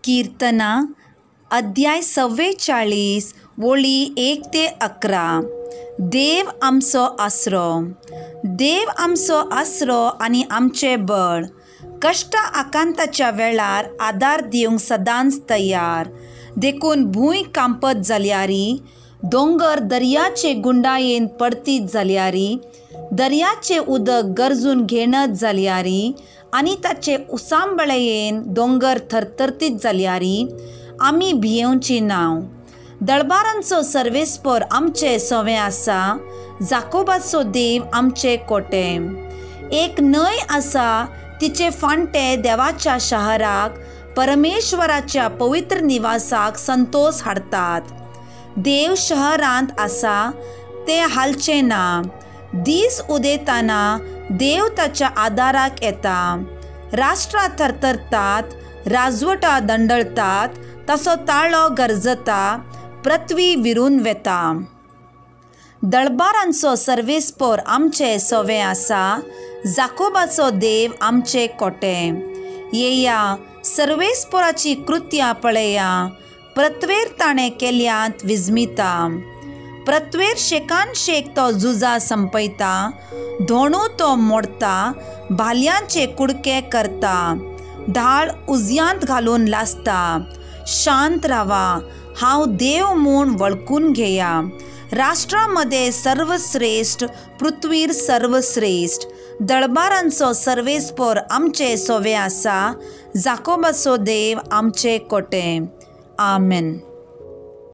कीर्तना अध्याय 44 वळी 1 ते 11। देव आमचो आसरो। देव आमचो आसरो आनी आमचे बळ, कश्ट आकांताच्या वेळार आदार दिवंक सदांच तयार। देखून भूंय कांपत जाल्यारी, दोंगर दर्याचे गुंडायेन पडतीत जाल्यारी, दर्याचे उदक गरजून घेणत जाल्यारी आनी ताचे उसांबळेयेन दोंगर थरथरतीत जाल्यारी आमी भियेवची नांव। दळबारांचो सर्वेस्पर आमचे सोवें आसा, जाकोबाचो देव आमचे कोटें। एक न्हंय आसा, तिचे फांटे देवाच्या शाराक, परमेश्वराच्या पवित्र निवासाक संतोष हाडटात। देव शहरांत आसा, तें हालचें ना। दीस उदेताना देव ताच्या आदाराक येता। राष्ट्रां थरथरतात, राजवटां दंडळटात, तसो ताळो गरजता, पृथ्वी विरून वेता। दळबारांचो सर्वेस्पर आमचे सोवें आसा, जाकोबाचो देव आमचे कोटें। येया, सर्वेस्पराची कृत्यां पळया, पृथ्वेर ताणें केल्यांत विस्मिता। पृथ्वेर शेकान शेक तो झुजा संपयता, धोणू तो मोडता, भालयांचे कुडके करता, ढाळ उजयांत घालून लासता। शांत रावा, हांव देव म्हूण वळखून घेया। राष्ट्रां मदें सर्वश्रेष्ठ, पृथ्वीर सर्वश्रेष्ठ। दळबारांचो सर्वेस्पर आमचे सोवें आसा, जाकोबाचो देव आमचे कोटें। आमेन।